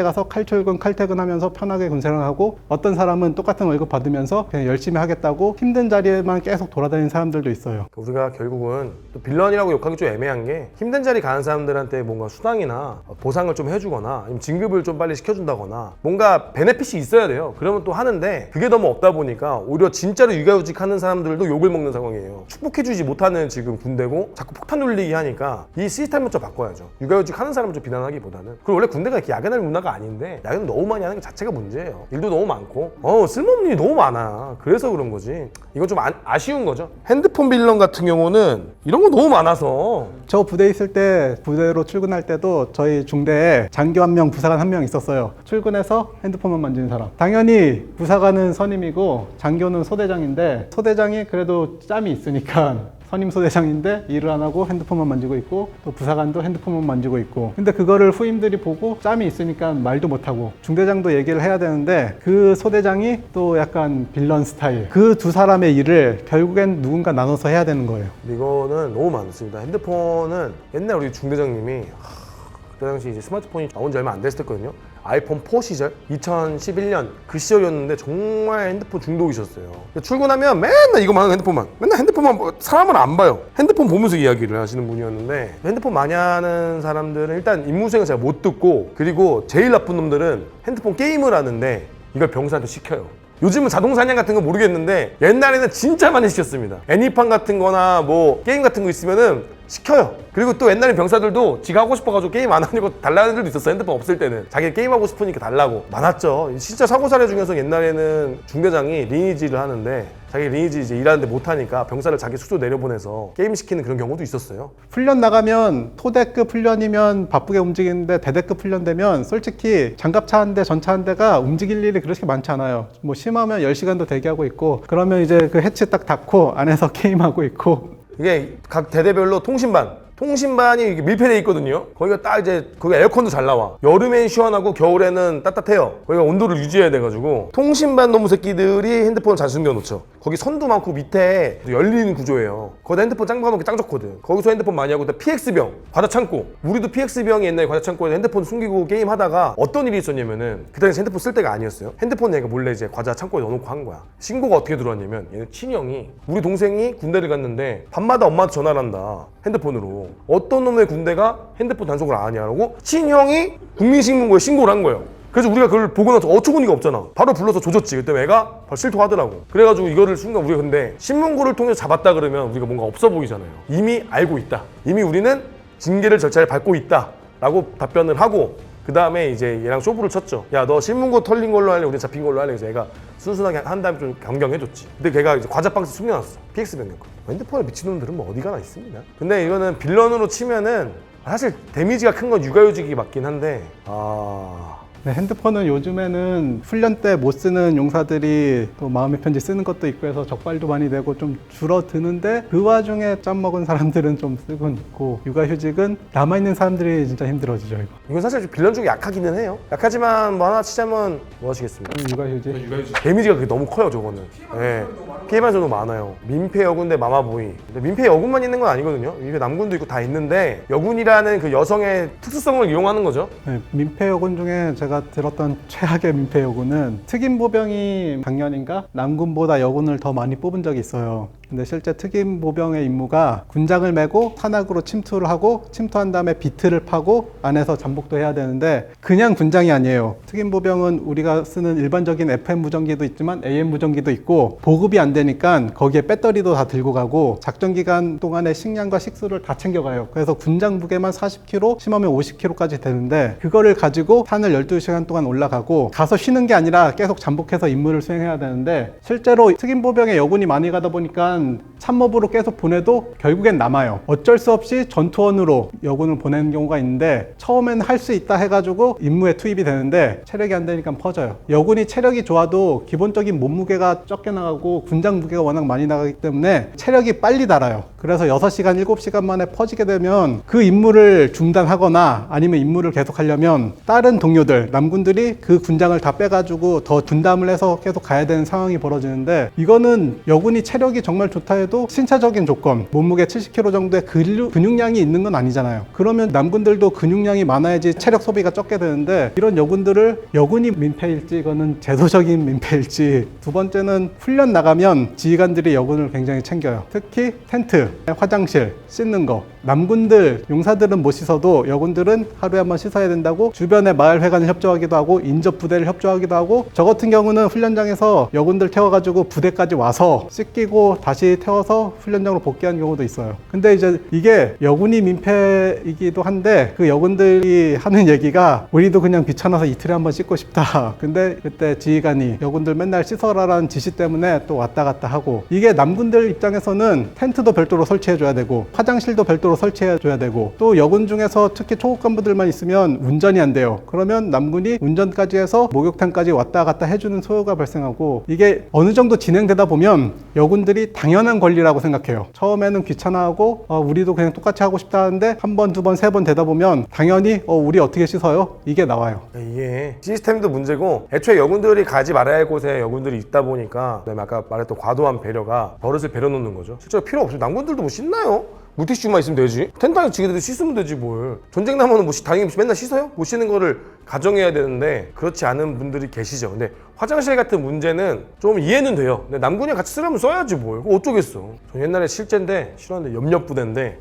가서 칼출근 칼퇴근하면서 편하게 군생활하고 어떤 사람은 똑같은 월급 받으면서 그냥 열심히 하겠다고 힘든 자리에만 계속 돌아다니는 사람들도 있어요. 우리가 결국은 또 빌런이라고 욕하기 좀 애매한 게 힘든 자리 가는 사람들한테 뭔가 수당이나 보상을 좀 해주거나 아니면 진급을 좀 빨리 시켜준다거나 뭔가 베네핏이 있어야 돼요. 그러면 또 하는데 그게 너무 없다 보니까 오히려 진짜로 육아휴직 하는 사람들도 욕을 먹는 상황이에요. 축복해주지 못하는 지금 군대고 자꾸 폭탄 돌리기 하니까 이 시스템을 좀 바꿔야죠. 육아휴직 하는 사람을 좀 비난하기보다는. 그리고 원래 군대가 이렇게 야근할 문화가 아닌데 야근 너무 많이 하는 게 자체가 문제예요. 일도 너무 많고 쓸모없는 일이 너무 많아. 그래서 그런 거지. 이건 좀 아쉬운 거죠. 핸드폰 빌런 같은 경우는 이런 거 너무 많아서 저 부대에 있을 때 부대로 출근할 때도 저희 중대에 장교 한 명, 부사관 한 명 있었어요. 출근해서 핸드폰만 만지는 사람. 당연히 부사관은 선임이고 장교는 소대장인데 소대장이 그래도 짬이 있으니까 선임 소대장인데 일을 안 하고 핸드폰만 만지고 있고 또 부사관도 핸드폰만 만지고 있고 근데 그거를 후임들이 보고 짬이 있으니까 말도 못하고 중대장도 얘기를 해야 되는데 그 소대장이 또 약간 빌런 스타일 그 두 사람의 일을 결국엔 누군가 나눠서 해야 되는 거예요. 이거는 너무 많습니다. 핸드폰은 옛날 우리 중대장님이 그때 당시 이제 스마트폰이 나온 지 얼마 안 됐을 때거든요. 아이폰 4 시절 2011년 그 시절이었는데 정말 핸드폰 중독이셨어요. 출근하면 맨날 이거만 하는 핸드폰만 맨날 핸드폰만 사람을 안 봐요. 핸드폰 보면서 이야기를 하시는 분이었는데 핸드폰 많이 하는 사람들은 일단 임무수행을 잘 못 듣고 그리고 제일 나쁜 놈들은 핸드폰 게임을 하는데 이걸 병사한테 시켜요. 요즘은 자동사냥 같은 거 모르겠는데 옛날에는 진짜 많이 시켰습니다. 애니판 같은 거나 뭐 게임 같은 거 있으면은 시켜요. 그리고 또 옛날에 병사들도 지가 하고 싶어가지고 게임 안 하려고 달라는 애들도 있었어. 핸드폰 없을 때는 자기 게임하고 싶으니까 달라고 많았죠. 진짜 사고 사례 중에서 옛날에는 중대장이 리니지를 하는데 자기 리니지 이제 일하는데 못하니까 병사를 자기 숙소 내려보내서 게임 시키는 그런 경우도 있었어요. 훈련 나가면 토대급 훈련이면 바쁘게 움직이는데 대대급 훈련 되면 솔직히 장갑차 한 대, 전차 한 대가 움직일 일이 그렇게 많지 않아요. 뭐 심하면 10시간도 대기하고 있고 그러면 이제 그 해치 딱 닫고 안에서 게임하고 있고 이게 각 대대별로 통신반 통신반이 이렇게 밀폐돼 있거든요. 거기가 딱 이제 거기 에어컨도 잘 나와. 여름엔 시원하고 겨울에는 따뜻해요. 거기가 온도를 유지해야 돼가지고 통신반 놈의 새끼들이 핸드폰을 잘 숨겨놓죠. 거기 선도 많고 밑에 열리는 구조예요. 거기다 핸드폰 짱 박아놓기 짱 좋거든. 거기서 핸드폰 많이 하고 PX병, 과자창고. 우리도 PX병이 옛날에 과자창고에서 핸드폰 숨기고 게임하다가 어떤 일이 있었냐면은 그 당시 핸드폰 쓸 때가 아니었어요. 핸드폰 얘가 몰래 이제 과자창고에 넣어놓고 한 거야. 신고가 어떻게 들어왔냐면 얘는 친형이 우리 동생이 군대를 갔는데 밤마다 엄마한테 전화를 한다. 핸드폰으로. 어떤 놈의 군대가 핸드폰 단속을 안 하냐고 친형이 국민신문고에 신고를 한 거예요. 그래서 우리가 그걸 보고 나서 어처구니가 없잖아. 바로 불러서 조졌지. 그때 애가 바로 실토하더라고. 그래가지고 이거를 순간 우리가 근데 신문고를 통해서 잡았다 그러면 우리가 뭔가 없어 보이잖아요. 이미 알고 있다. 이미 우리는 징계를 절차를 밟고 있다. 라고 답변을 하고 그 다음에 이제 얘랑 쇼부를 쳤죠. 야, 너 신문고 털린 걸로 할래? 우리 잡힌 걸로 할래? 그래서 얘가 순순하게 한 다음에 좀 강경해줬지. 근데 걔가 이제 과자 박스 숨겨놨어. PX병 거. 핸드폰에 미친놈들은 뭐 어디 가나 있습니다. 근데 이거는 빌런으로 치면은 사실 데미지가 큰 건 육아휴직이 맞긴 한데 네, 핸드폰은 요즘에는 훈련 때 못 쓰는 용사들이 또 마음의 편지 쓰는 것도 있고 해서 적발도 많이 되고 좀 줄어드는데 그 와중에 짬 먹은 사람들은 좀 쓰고 있고 육아휴직은 남아있는 사람들이 진짜 힘들어지죠. 이건 사실 빌런 중에 약하기는 해요. 약하지만 뭐 하나 치자면 뭐 하시겠습니까? 육아휴직. 데미지가 그게 너무 커요 저거는. 네. 피해만 저도 많아요. 민폐 여군 대 마마보이. 근데 민폐 여군만 있는 건 아니거든요. 민폐 남군도 있고 다 있는데 여군이라는 그 여성의 특수성을 이용하는 거죠. 네, 민폐 여군 중에 제가 들었던 최악의 민폐 여군은 특임보병이 작년인가 남군보다 여군을 더 많이 뽑은 적이 있어요. 근데 실제 특임보병의 임무가 군장을 메고 산악으로 침투를 하고 침투한 다음에 비트를 파고 안에서 잠복도 해야 되는데 그냥 군장이 아니에요. 특임보병은 우리가 쓰는 일반적인 FM 무전기도 있지만 AM 무전기도 있고 보급이 안 되니까 거기에 배터리도 다 들고 가고 작전 기간 동안에 식량과 식수를 다 챙겨가요. 그래서 군장 무게만 40kg, 심하면 50kg까지 되는데 그거를 가지고 산을 12시간 동안 올라가고 가서 쉬는 게 아니라 계속 잠복해서 임무를 수행해야 되는데 실제로 특임보병에 여군이 많이 가다 보니까 참모부로 계속 보내도 결국엔 남아요. 어쩔 수 없이 전투원으로 여군을 보내는 경우가 있는데 처음엔 할 수 있다 해가지고 임무에 투입이 되는데 체력이 안 되니까 퍼져요. 여군이 체력이 좋아도 기본적인 몸무게가 적게 나가고 군장 무게가 워낙 많이 나가기 때문에 체력이 빨리 달아요. 그래서 6시간, 7시간 만에 퍼지게 되면 그 임무를 중단하거나 아니면 임무를 계속하려면 다른 동료들, 남군들이 그 군장을 다 빼가지고 더 분담을 해서 계속 가야 되는 상황이 벌어지는데 이거는 여군이 체력이 정말 좋다 해도 신체적인 조건, 몸무게 70kg 정도의 근육량이 있는 건 아니잖아요. 그러면 남군들도 근육량이 많아야지 체력 소비가 적게 되는데 이런 여군들을 여군이 민폐일지 이거는 제도적인 민폐일지. 두 번째는 훈련 나가면 지휘관들이 여군을 굉장히 챙겨요. 특히 텐트, 화장실, 씻는 거. 남군들, 용사들은 못 씻어도 여군들은 하루에 한 번 씻어야 된다고 주변의 마을회관을 협조하기도 하고 인접부대를 협조하기도 하고 저 같은 경우는 훈련장에서 여군들 태워가지고 부대까지 와서 씻기고 다시 태워서 훈련장으로 복귀한 경우도 있어요. 근데 이제 이게 여군이 민폐이기도 한데 그 여군들이 하는 얘기가 우리도 그냥 귀찮아서 이틀에 한 번 씻고 싶다. 근데 그때 지휘관이 여군들 맨날 씻어라라는 지시 때문에 또 왔다 갔다 하고 이게 남군들 입장에서는 텐트도 별도로 설치해줘야 되고 화장실도 별도로 설치해줘야 되고 또 여군 중에서 특히 초급 간부들만 있으면 운전이 안 돼요. 그러면 남군이 운전까지 해서 목욕탕까지 왔다 갔다 해주는 소요가 발생하고 이게 어느 정도 진행되다 보면 여군들이 당연한 권리라고 생각해요. 처음에는 귀찮아하고 우리도 그냥 똑같이 하고 싶다 하는데 한 번, 두 번, 세 번 되다 보면 당연히 우리 어떻게 씻어요? 이게 나와요. 이게 시스템도 문제고 애초에 여군들이 가지 말아야 할 곳에 여군들이 있다 보니까 그다음에 아까 말했던 과도한 배려가 버릇을 배려놓는 거죠. 실제로 필요 없어요. 남군들도 뭐 씻나요? 물티슈만 있으면 되지. 텐트 안에 지게들 씻으면 되지 뭘. 전쟁 나면은 뭐 당연히 맨날 씻어요? 못 씻는 거를 가정해야 되는데 그렇지 않은 분들이 계시죠. 근데 화장실 같은 문제는 좀 이해는 돼요. 근데 남군이랑 같이 쓰려면 써야지 뭘. 그거 어쩌겠어. 전 옛날에 실제인데 싫었는데 염력부대인데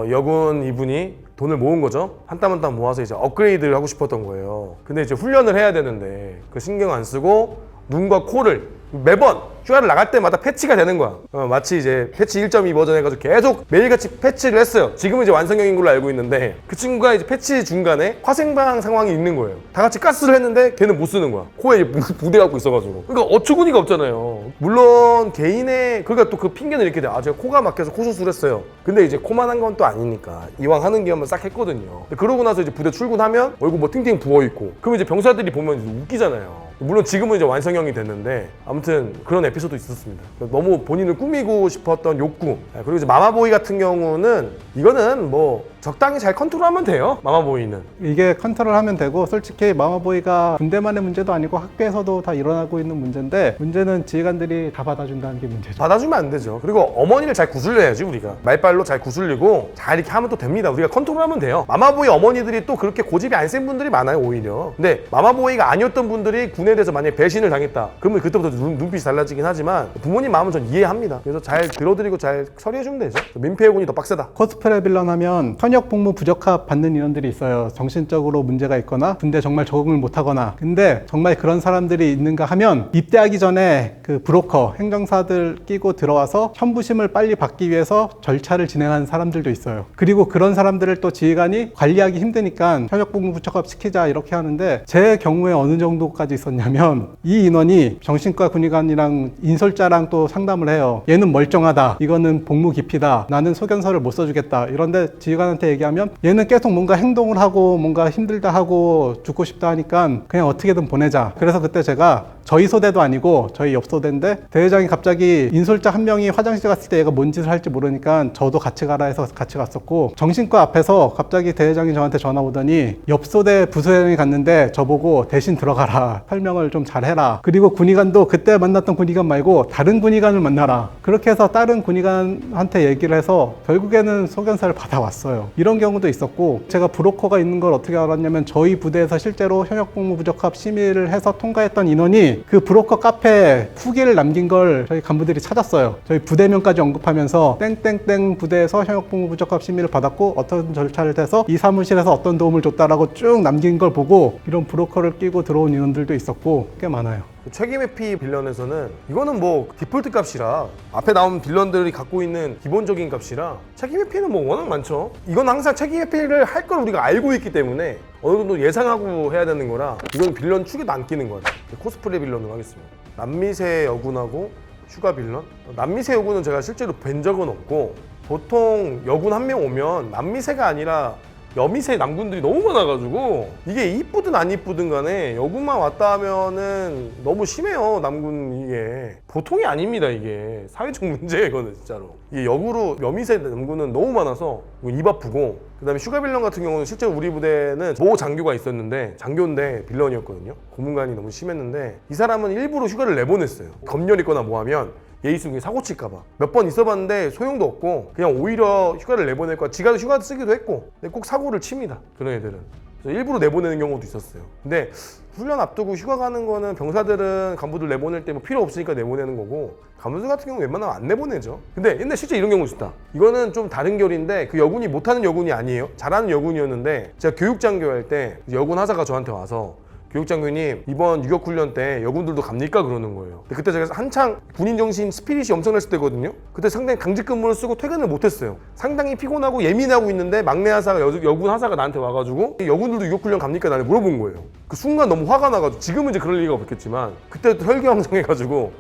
여군 이분이 돈을 모은 거죠. 한 땀 한 땀 모아서 이제 업그레이드를 하고 싶었던 거예요. 근데 이제 훈련을 해야 되는데 그 신경 안 쓰고 눈과 코를 매번 휴가를 나갈 때마다 패치가 되는 거야. 마치 이제 패치 1.2 버전 해가지고 계속 매일같이 패치를 했어요. 지금은 이제 완성형인 걸로 알고 있는데 그 친구가 이제 패치 중간에 화생방 상황이 있는 거예요. 다 같이 가스를 했는데 걔는 못 쓰는 거야. 코에 부대 갖고 있어가지고. 그러니까 어처구니가 없잖아요. 물론 개인의 그러니까 또 그 핑계는 이렇게 돼. 제가 코가 막혀서 코 수술을 했어요. 근데 이제 코만한 건 또 아니니까 이왕 하는 김에 싹 했거든요. 그러고 나서 이제 부대 출근하면 얼굴 뭐 팅팅 부어 있고 그러면 이제 병사들이 보면 이제 웃기잖아요. 물론 지금은 이제 완성형이 됐는데 아무튼 그런 에피소드 있었습니다. 너무 본인을 꾸미고 싶었던 욕구. 그리고 이제 마마보이 같은 경우는 이거는 뭐 적당히 잘 컨트롤하면 돼요. 마마보이는. 이게 컨트롤하면 되고 솔직히 마마보이가 군대만의 문제도 아니고 학교에서도 다 일어나고 있는 문제인데 문제는 지휘관들이 다 받아준다는 게 문제죠. 받아주면 안 되죠. 그리고 어머니를 잘 구슬려야지 우리가. 말빨로 잘 구슬리고 잘 이렇게 하면 또 됩니다. 우리가 컨트롤하면 돼요. 마마보이 어머니들이 또 그렇게 고집이 안 센 분들이 많아요 오히려. 근데 마마보이가 아니었던 분들이 군에 대해서 만약에 배신을 당했다. 그러면 그때부터 눈빛이 달라지긴 하지만 부모님 마음은 전 이해합니다. 그래서 잘 들어드리고 잘 처리해주면 되죠. 민폐해군이 더 빡세다. 코스프레 빌런 하면 현역 복무 부적합 받는 인원들이 있어요. 정신적으로 문제가 있거나 군대 정말 적응을 못하거나. 근데 정말 그런 사람들이 있는가 하면 입대하기 전에 그 브로커, 행정사들 끼고 들어와서 현부심을 빨리 받기 위해서 절차를 진행하는 사람들도 있어요. 그리고 그런 사람들을 또 지휘관이 관리하기 힘드니까 현역 복무 부적합 시키자 이렇게 하는데 제 경우에 어느 정도까지 있었냐면 이 인원이 정신과 군의관이랑 인솔자랑 또 상담을 해요. 얘는 멀쩡하다. 이거는 복무 기피다. 나는 소견서를 못 써주겠다. 이런데 지휘관한테 얘기하면 얘는 계속 뭔가 행동을 하고 뭔가 힘들다 하고 죽고 싶다 하니까 그냥 어떻게든 보내자. 그래서 그때 제가 저희 소대도 아니고 저희 옆 소대인데 대회장이 갑자기 인솔자 한 명이 화장실 갔을 때 얘가 뭔 짓을 할지 모르니까 저도 같이 가라 해서 같이 갔었고 정신과 앞에서 갑자기 대회장이 저한테 전화 오더니 옆 소대 부소장이 갔는데 저보고 대신 들어가라. 설명을 좀 잘해라. 그리고 군의관도 그때 만났던 군의관 말고 다른 군의관을 만나라. 그렇게 해서 다른 군의관한테 얘기를 해서 결국에는 소견서를 받아왔어요. 이런 경우도 있었고 제가 브로커가 있는 걸 어떻게 알았냐면 저희 부대에서 실제로 현역 복무 부적합 심의를 해서 통과했던 인원이 그 브로커 카페에 후기를 남긴 걸 저희 간부들이 찾았어요. 저희 부대명까지 언급하면서 땡땡땡 부대에서 현역 복무 부적합 심의를 받았고 어떤 절차를 해서 이 사무실에서 어떤 도움을 줬다라고 쭉 남긴 걸 보고 이런 브로커를 끼고 들어온 인원들도 있었고 꽤 많아요. 책임 회피 빌런에서는 이거는 뭐 디폴트 값이라 앞에 나온 빌런들이 갖고 있는 기본적인 값이라 책임 회피는 뭐 워낙 많죠. 이건 항상 책임 회피를 할 걸 우리가 알고 있기 때문에 어느 정도 예상하고 해야 되는 거라 이건 빌런 축에도 안 끼는 거죠. 코스프레 빌런으로 하겠습니다. 남미세 여군하고 휴가 빌런? 남미세 여군은 제가 실제로 뵌 적은 없고 보통 여군 한 명 오면 남미세가 아니라 여미세 남군들이 너무 많아가지고 이게 이쁘든 안 이쁘든 간에 여군만 왔다 하면은 너무 심해요. 남군 이게 보통이 아닙니다. 이게 사회적 문제예요. 이거는 진짜로 이게 역으로 여미세 남군은 너무 많아서 입 아프고 그 다음에 슈가 빌런 같은 경우는 실제로 우리 부대는 모 장교가 있었는데 장교인데 빌런이었거든요. 고문관이 너무 심했는데 이 사람은 일부러 휴가를 내보냈어요. 검열 있거나 뭐 하면 예의승이 사고 칠까봐 몇 번 있어봤는데 소용도 없고 그냥 오히려 휴가를 내보낼 거야. 지가 휴가 쓰기도 했고 근데 꼭 사고를 칩니다. 그런 애들은 그래서 일부러 내보내는 경우도 있었어요. 근데 훈련 앞두고 휴가 가는 거는 병사들은 간부들 내보낼 때 뭐 필요 없으니까 내보내는 거고 간부들 같은 경우 웬만하면 안 내보내죠. 근데 옛날 실제 이런 경우 있었다. 이거는 좀 다른 결인데 그 여군이 못하는 여군이 아니에요. 잘하는 여군이었는데 제가 교육장교 할 때 여군 하사가 저한테 와서 교육장교님 이번 유격훈련 때 여군들도 갑니까? 그러는 거예요. 근데 그때 제가 한창 군인정신 스피릿이 엄청났을 때거든요. 그때 상당히 당직근무를 쓰고 퇴근을 못했어요. 상당히 피곤하고 예민하고 있는데 막내 하사가 여군 하사가 나한테 와가지고 여군들도 유격훈련 갑니까? 나한테 물어본 거예요. 그 순간 너무 화가 나가지고 지금은 이제 그럴 리가 없겠지만 그때도 혈기왕성해가지고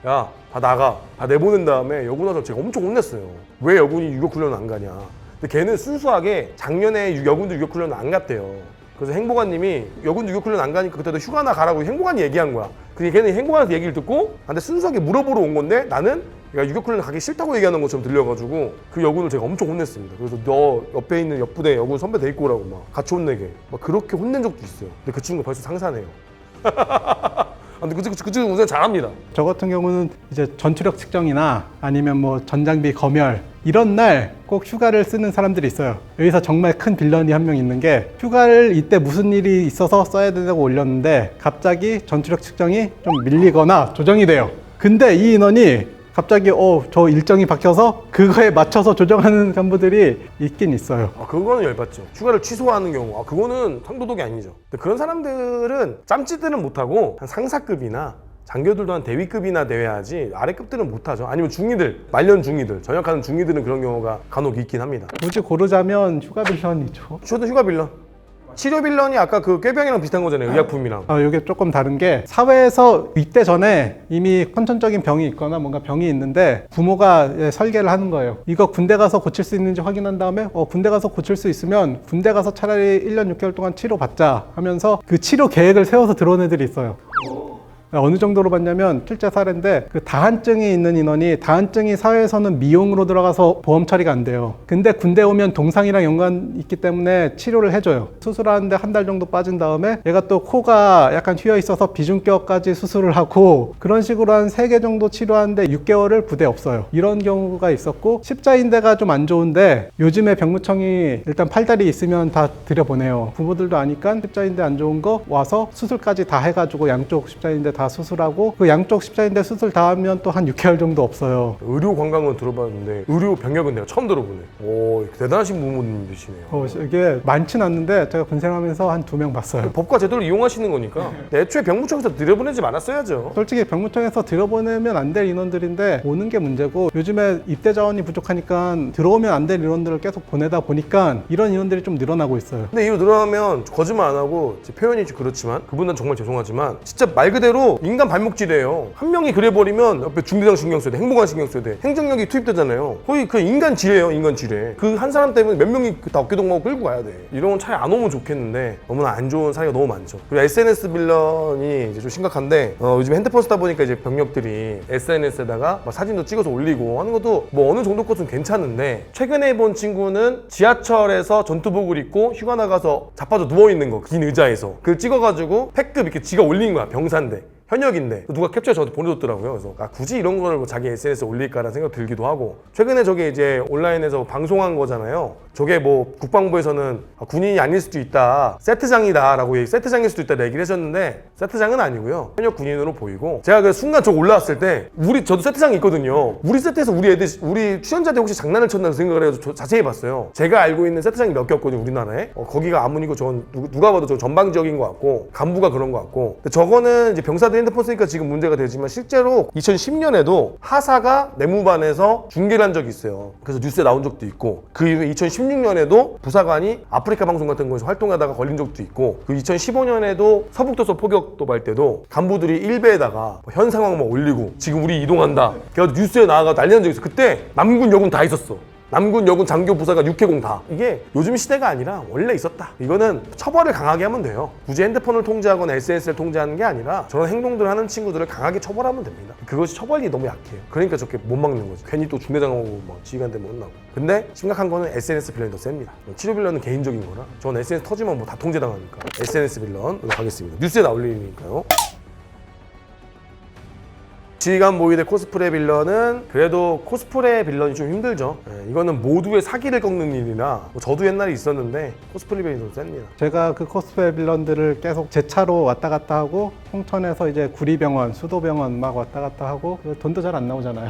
야 다 나가 다 내보낸 다음에 여군 하사 제가 엄청 혼냈어요. 왜 여군이 유격훈련 안 가냐. 근데 걔는 순수하게 작년에 여군들 유격훈련 안 갔대요. 그래서 행보관님이 여군도 유격훈련 안 가니까 그때도 휴가나 가라고 행보관이 얘기한 거야. 그게 걔는 행보관한테 얘기를 듣고 나한테 순수하게 물어보러 온 건데 나는 유격훈련 가기 싫다고 얘기하는 것처럼 들려가지고 그 여군을 제가 엄청 혼냈습니다. 그래서 너 옆에 있는 옆부대 여군 선배 데리고 오라고 막 같이 혼내게 막 그렇게 혼낸 적도 있어요. 근데 그 친구 벌써 상사네요. 근데 그 친구 우선 잘합니다. 저 같은 경우는 이제 전투력 측정이나 아니면 뭐 전장비 검열 이런 날 꼭 휴가를 쓰는 사람들이 있어요. 여기서 정말 큰 빌런이 한 명 있는 게 휴가를 이때 무슨 일이 있어서 써야 된다고 올렸는데 갑자기 전투력 측정이 좀 밀리거나 조정이 돼요. 근데 이 인원이 갑자기 저 일정이 바뀌어서 그거에 맞춰서 조정하는 간부들이 있긴 있어요. 그거는 열받죠. 휴가를 취소하는 경우 그거는 상도덕이 아니죠. 근데 그런 사람들은 짬찌들은 못하고 한 상사급이나 장교들도 한 대위급이나 대회하지 아래급들은 못하죠. 아니면 중위들, 말년 중위들, 전역하는 중위들은 그런 경우가 간혹 있긴 합니다. 굳이 고르자면 휴가 빌런이죠. 저도 휴가 빌런. 치료 빌런이 아까 그 꾀병이랑 비슷한 거잖아요. 의약품이랑. 이게 조금 다른 게 사회에서 입대 전에 이미 선천적인 병이 있거나 뭔가 병이 있는데 부모가 설계를 하는 거예요. 이거 군대 가서 고칠 수 있는지 확인한 다음에 군대 가서 고칠 수 있으면 군대 가서 차라리 1년 6개월 동안 치료받자 하면서 그 치료 계획을 세워서 들어온 애들이 있어요. 어느 정도로 봤냐면 실제 사례인데 그 다한증이 있는 인원이 다한증이 사회에서는 미용으로 들어가서 보험 처리가 안 돼요. 근데 군대 오면 동상이랑 연관 있기 때문에 치료를 해줘요. 수술하는데 한 달 정도 빠진 다음에 얘가 또 코가 약간 휘어 있어서 비중격까지 수술을 하고 그런 식으로 한 3개 정도 치료하는데 6개월을 부대 없어요. 이런 경우가 있었고 십자인대가 좀 안 좋은데 요즘에 병무청이 일단 팔다리 있으면 다 들여보내요. 부모들도 아니까 십자인대 안 좋은 거 와서 수술까지 다 해가지고 양쪽 십자인대 다 수술하고 그 양쪽 십자인대 수술 다 하면 또 한 6개월 정도 없어요. 의료 관광은 들어봤는데 의료 병역은 내가 처음 들어보네. 오, 대단하신 부모님이시네요. 이게 많진 않는데 제가 군생하면서 한 2명 봤어요. 법과 제도를 이용하시는 거니까 애초에 병무청에서 들여보내지 말았어야죠. 솔직히 병무청에서 들여보내면 안 될 인원들인데 오는 게 문제고 요즘에 입대 자원이 부족하니까 들어오면 안 될 인원들을 계속 보내다 보니까 이런 인원들이 좀 늘어나고 있어요. 근데 이거 늘어나면 거짓말 안 하고 표현이 좀 그렇지만 그분은 정말 죄송하지만 진짜 말 그대로 인간 발목질이에요. 한 명이 그래버리면 옆에 중대장 신경 써야 돼, 행보관 신경 써야 돼, 행정력이 투입되잖아요. 거의 그 인간 지뢰예요, 인간 지뢰. 그 한 사람 때문에 몇 명이 다 어깨동무하고 끌고 가야 돼. 이런 건 차라리 안 오면 좋겠는데 너무나 안 좋은 사례가 너무 많죠. 그리고 SNS 빌런이 이제 좀 심각한데 요즘 핸드폰 쓰다 보니까 이제 병력들이 SNS에다가 막 사진도 찍어서 올리고 하는 것도 뭐 어느 정도 것은 괜찮은데 최근에 본 친구는 지하철에서 전투복을 입고 휴가 나가서 자빠져 누워있는 거, 긴 의자에서 그걸 찍어가지고 패급 이렇게 지가 올린 거야. 병사인데 현역인데 누가 캡처해 저한테 보내줬더라고요. 그래서 굳이 이런 거를 뭐 자기 SNS에 올릴까라는 생각 들기도 하고 최근에 저게 이제 온라인에서 방송한 거잖아요. 저게 뭐 국방부에서는 군인이 아닐 수도 있다, 세트장이다 라고 세트장일 수도 있다 얘기를 하셨는데 세트장은 아니고요. 현역 군인으로 보이고 제가 그 순간 저거 올라왔을 때 저도 세트장이 있거든요. 우리 세트에서 우리 출연자들 혹시 장난을 쳤나 생각을 해서 자세히 봤어요. 제가 알고 있는 세트장이 몇 개 없거든요, 우리나라에. 거기가 아문이고 전 누가 봐도 저 전방지역인 것 같고 간부가 그런 것 같고 근데 저거는 이제 병사들 핸드폰 쓰니까 지금 문제가 되지만 실제로 2010년에도 하사가 내무반에서 중계를 한 적이 있어요. 그래서 뉴스에 나온 적도 있고 그 이후에 2016년에도 부사관이 아프리카 방송 같은 거에서 활동하다가 걸린 적도 있고 그 2015년에도 서북도서 포격 도발 때도 간부들이 일베에다가 현 상황만 올리고 지금 우리 이동한다 그래서 뉴스에 나와가 난리 난 적이 있어. 그때 남군 여군 다 있었어. 남군, 여군, 장교, 부사관, 육해공 다. 이게 요즘 시대가 아니라 원래 있었다. 이거는 처벌을 강하게 하면 돼요. 굳이 핸드폰을 통제하거나 SNS를 통제하는 게 아니라 저런 행동들을 하는 친구들을 강하게 처벌하면 됩니다. 그것이 처벌이 너무 약해요. 그러니까 저렇게 못 막는 거죠. 괜히 또 중대장하고 막 지휘관한테 못 나고. 근데 심각한 거는 SNS 빌런이 더 셉니다. 치료 빌런은 개인적인 거라 전 SNS 터지면 뭐 다 통제당하니까 SNS 빌런으로 가겠습니다. 뉴스에 나올 일이니까요. 지휘관 모의대 코스프레 빌런은 그래도 코스프레 빌런이 좀 힘들죠. 이거는 모두의 사기를 꺾는 일이라 저도 옛날에 있었는데 코스프레 빌런이 좀 셉니다. 제가 그 코스프레 빌런들을 계속 제 차로 왔다 갔다 하고 홍천에서 이제 구리병원, 수도병원 막 왔다 갔다 하고 돈도 잘 안 나오잖아요.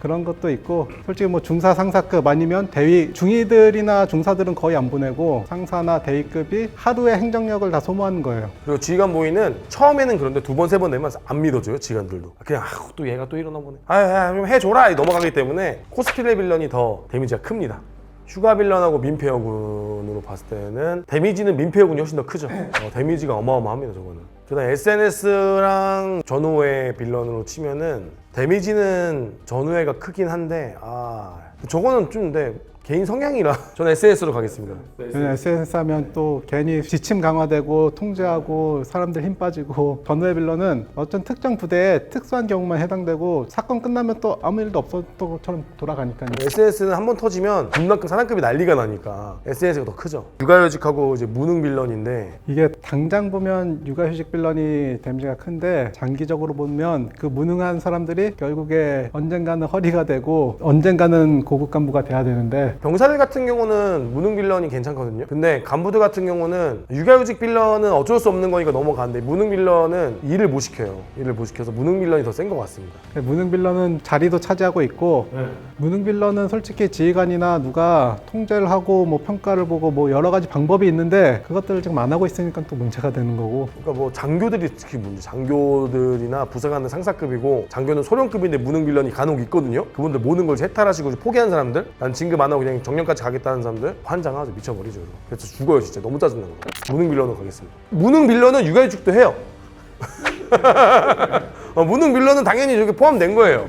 그런 것도 있고 솔직히 뭐 중사 상사급 아니면 대위 중위들이나 중사들은 거의 안 보내고 상사나 대위급이 하루의 행정력을 다 소모하는 거예요. 그리고 지휘관 모의는 처음에는 그런데 2번, 3번 되면 안 믿어줘요. 지휘관들도. 그냥 또 얘가 또 이러나 보네. 좀 해줘라 넘어가기 때문에 코스프레 빌런이 더 데미지가 큽니다. 휴가 빌런하고 민폐여군으로 봤을 때는 데미지는 민폐여군이 훨씬 더 크죠. 데미지가 어마어마합니다. 저거는. 그다음 SNS랑 전우회 빌런으로 치면은 데미지는 전우회가 크긴 한데 저거는 좀 근데 개인 성향이라 저는 SNS로 가겠습니다. SNS 하면 또 괜히 지침 강화되고 통제하고 사람들 힘 빠지고 전우회 빌런은 어떤 특정 부대에 특수한 경우만 해당되고 사건 끝나면 또 아무 일도 없었던 것처럼 돌아가니까요. SNS는 한번 터지면 군단급 사단급이 난리가 나니까 SNS가 더 크죠. 육아휴직하고 이제 무능 빌런인데 이게 당장 보면 육아휴직 빌런이 데미지가 큰데 장기적으로 보면 그 무능한 사람들이 결국에 언젠가는 허리가 되고 언젠가는 고급 간부가 돼야 되는데 병사들 같은 경우는 무능 빌런이 괜찮거든요. 근데 간부들 같은 경우는 육아휴직 빌런은 어쩔 수 없는 거니까 넘어가는데 무능 빌런은 일을 못 시켜요. 일을 못 시켜서 무능 빌런이 더 센 것 같습니다. 무능 빌런은 자리도 차지하고 있고 무능 빌런은 솔직히 지휘관이나 누가 통제를 하고 뭐 평가를 보고 뭐 여러 가지 방법이 있는데 그것들을 지금 안 하고 있으니까 또 문제가 되는 거고. 그러니까 뭐 장교들이 특히 문제. 장교들이나 부사관은 상사급이고 장교는 소령급인데 무능 빌런이 간혹 있거든요. 그분들 모든 걸 해탈하시고 포기한 사람들, 난 진급 안 하고 그냥 정년까지 가겠다는 사람들 환장하죠. 미쳐버리죠. 그래서 죽어요. 진짜 너무 짜증나는 거. 무능 빌런으로 가겠습니다. 무능 빌런은 육아휴직도 해요. 무능 빌런은 당연히 저게 포함된 거예요.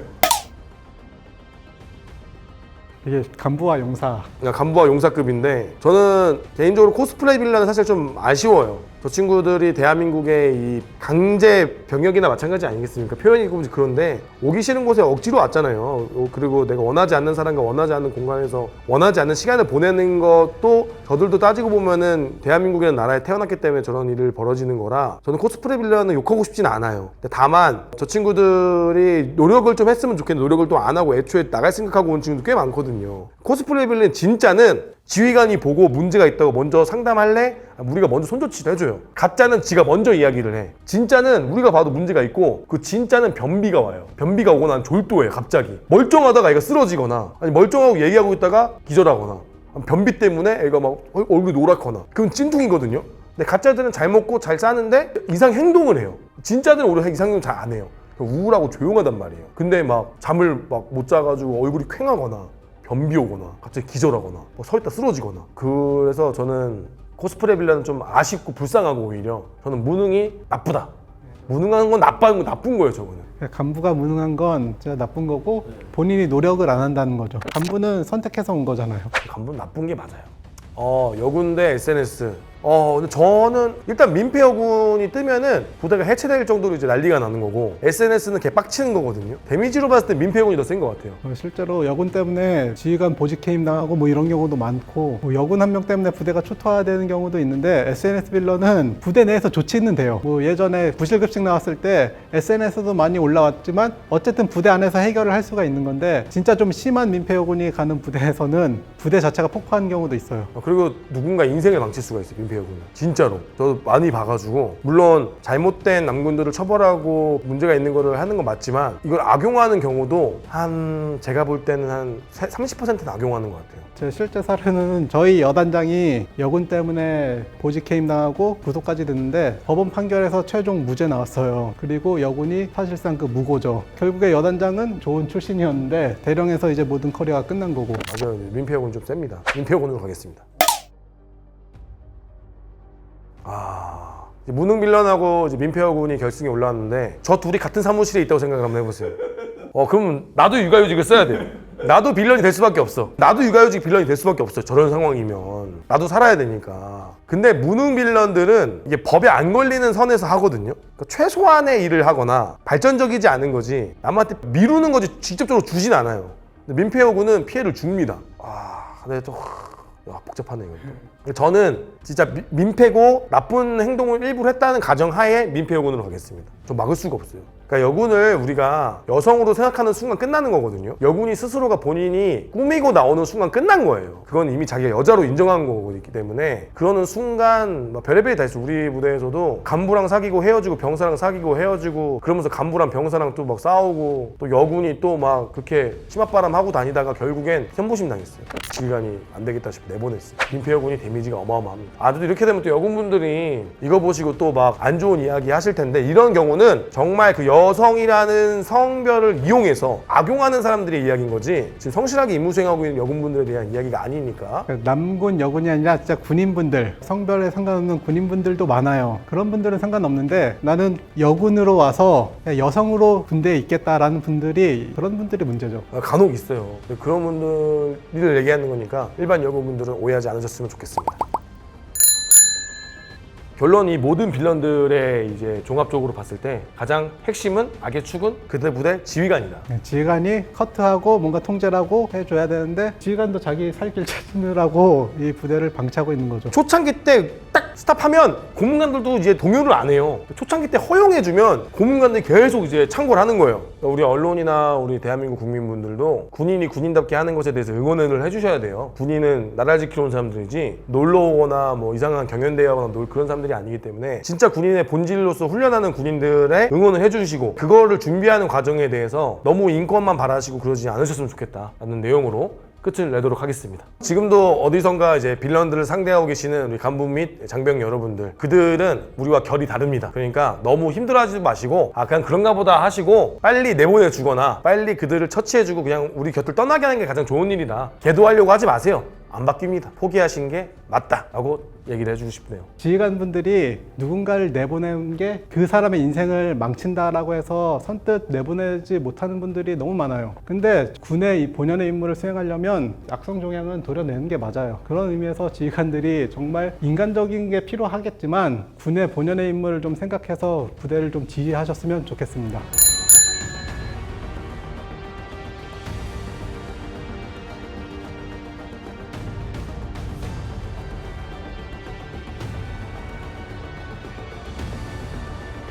이게 간부와 용사. 간부와 용사급인데 저는 개인적으로 코스프레 빌런은 사실 좀 아쉬워요. 저 친구들이 대한민국의 이 강제 병역이나 마찬가지 아니겠습니까? 표현이 그런데 오기 싫은 곳에 억지로 왔잖아요. 그리고 내가 원하지 않는 사람과 원하지 않는 공간에서 원하지 않는 시간을 보내는 것도 저들도 따지고 보면은 대한민국이라는 나라에 태어났기 때문에 저런 일을 벌어지는 거라 저는 코스프레 빌런은 욕하고 싶진 않아요. 다만 저 친구들이 노력을 좀 했으면 좋겠는데 노력을 또 안 하고 애초에 나갈 생각하고 온 친구도 꽤 많거든요. 코스프레 빌런 진짜는 지휘관이 보고 문제가 있다고 먼저 상담할래? 우리가 먼저 손조치를 해줘요. 가짜는 지가 먼저 이야기를 해. 진짜는 우리가 봐도 문제가 있고 그 진짜는 변비가 와요. 변비가 오고 난 졸도해요. 갑자기 멀쩡하다가 애가 쓰러지거나 아니 멀쩡하고 얘기하고 있다가 기절하거나 변비 때문에 애가 막 얼굴이 노랗거나 그건 찐통이거든요. 근데 가짜들은 잘 먹고 잘 싸는데 이상 행동을 해요. 진짜들은 오히려 이상 행동 잘 안 해요. 우울하고 조용하단 말이에요. 근데 막 잠을 막 못 자가지고 얼굴이 퀭하거나 변비 오거나 갑자기 기절하거나 서 있다 쓰러지거나 그래서 저는 코스프레 빌런은 좀 아쉽고 불쌍하고 오히려 저는 무능이 나쁘다. 무능한 건 나쁜 거예요 저거는. 간부가 무능한 건 진짜 나쁜 거고 본인이 노력을 안 한다는 거죠. 간부는 선택해서 온 거잖아요. 간부는 나쁜 게 맞아요. 여군 대 SNS. 근데 저는 일단 민폐 여군이 뜨면은 부대가 해체될 정도로 이제 난리가 나는 거고 SNS는 개 빡치는 거거든요. 데미지로 봤을 때 민폐 여군이 더 센 것 같아요. 실제로 여군 때문에 지휘관 보직 해임 당하고 뭐 이런 경우도 많고 뭐 여군 한 명 때문에 부대가 초토화되는 경우도 있는데 SNS 빌런은 부대 내에서 조치는 돼요. 뭐 예전에 부실급식 나왔을 때 SNS도 많이 올라왔지만 어쨌든 부대 안에서 해결을 할 수가 있는 건데 진짜 좀 심한 민폐 여군이 가는 부대에서는 부대 자체가 폭파하는 경우도 있어요. 그리고 누군가 인생을 망칠 수가 있어요. 민폐 여군은. 진짜로. 저도 많이 봐가지고 물론 잘못된 남군들을 처벌하고 문제가 있는 거를 하는 건 맞지만 이걸 악용하는 경우도 제가 볼 때는 한 30%는 악용하는 것 같아요. 제 실제 사례는 저희 여단장이 여군 때문에 보직 해임 당하고 구속까지 됐는데 법원 판결에서 최종 무죄 나왔어요. 그리고 여군이 사실상 그 무고죠. 결국에 여단장은 좋은 출신이었는데 대령에서 이제 모든 커리어가 끝난 거고. 맞아요. 민폐 여군 좀 셉니다. 민폐 여군으로 가겠습니다. 이제 무능 빌런하고 이제 민폐 여군이 결승에 올라왔는데 저 둘이 같은 사무실에 있다고 생각을 한번 해보세요. 그럼 나도 육아휴직을 써야 돼요. 나도 빌런이 될 수밖에 없어. 나도 육아휴직 빌런이 될 수밖에 없어. 저런 상황이면 나도 살아야 되니까. 근데 무능 빌런들은 이게 법에 안 걸리는 선에서 하거든요. 그러니까 최소한의 일을 하거나 발전적이지 않은 거지 남한테 미루는 거지 직접적으로 주진 않아요. 근데 민폐 여군은 피해를 줍니다. 근데 또 복잡하네 이것도. 저는 진짜 민폐고 나쁜 행동을 일부러 했다는 가정하에 민폐 여군으로 가겠습니다. 좀 막을 수가 없어요. 그러니까 여군을 우리가 여성으로 생각하는 순간 끝나는 거거든요. 여군이 스스로가 본인이 꾸미고 나오는 순간 끝난 거예요. 그건 이미 자기가 여자로 인정한 거기 때문에 그러는 순간 별의별이 다 있어. 우리 부대에서도 간부랑 사귀고 헤어지고 병사랑 사귀고 헤어지고 그러면서 간부랑 병사랑 또 막 싸우고 또 여군이 또 막 그렇게 치맛바람 하고 다니다가 결국엔 현보심 당했어요. 지휘관이 안 되겠다 싶어 내보냈어요. 민폐 여군이 데미지가 어마어마합니다. 또 이렇게 되면 또 여군분들이 이거 보시고 또 막 안 좋은 이야기 하실 텐데 이런 경우는 정말 그 여성이라는 성별을 이용해서 악용하는 사람들의 이야기인 거지 지금 성실하게 임무 수행하고 있는 여군분들에 대한 이야기가 아니니까. 남군 여군이 아니라 진짜 군인분들, 성별에 상관없는 군인분들도 많아요. 그런 분들은 상관없는데 나는 여군으로 와서 여성으로 군대에 있겠다라는 분들이 그런 분들이 문제죠. 간혹 있어요. 그런 분들을 얘기하는 거니까 일반 여군분들은 오해하지 않으셨으면 좋겠습니다. 결론 이 모든 빌런들의 이제 종합적으로 봤을 때 가장 핵심은 악의 축은 그들 부대 지휘관이다. 지휘관이 커트하고 뭔가 통제를 하고 해줘야 되는데 지휘관도 자기 살길 찾느라고 이 부대를 방치하고 있는 거죠. 초창기 때 딱 스탑하면 고문관들도 이제 동요를 안 해요. 초창기 때 허용해주면 고문관들이 계속 이제 참고를 하는 거예요. 우리 언론이나 우리 대한민국 국민분들도 군인이 군인답게 하는 것에 대해서 응원을 해주셔야 돼요. 군인은 나라를 지키러 온 사람들이지 놀러 오거나 뭐 이상한 경연대회하거나 그런 사람들이 아니기 때문에 진짜 군인의 본질로서 훈련하는 군인들의 응원을 해주시고 그거를 준비하는 과정에 대해서 너무 인권만 바라시고 그러지 않으셨으면 좋겠다라는 내용으로 끝을 내도록 하겠습니다. 지금도 어디선가 이제 빌런들을 상대하고 계시는 우리 간부 및 장병 여러분들, 그들은 우리와 결이 다릅니다. 그러니까 너무 힘들어하지 마시고 그냥 그런가 보다 하시고 빨리 내보내주거나 빨리 그들을 처치해주고 그냥 우리 곁을 떠나게 하는 게 가장 좋은 일이다. 계도하려고 하지 마세요. 안 바뀝니다. 포기하신 게 맞다 라고 얘기를 해주고 싶네요. 지휘관분들이 누군가를 내보내는 게 그 사람의 인생을 망친다라고 해서 선뜻 내보내지 못하는 분들이 너무 많아요. 근데 군의 이 본연의 임무를 수행하려면 악성 종양은 도려내는 게 맞아요. 그런 의미에서 지휘관들이 정말 인간적인 게 필요하겠지만 군의 본연의 임무를 좀 생각해서 부대를 좀 지휘하셨으면 좋겠습니다.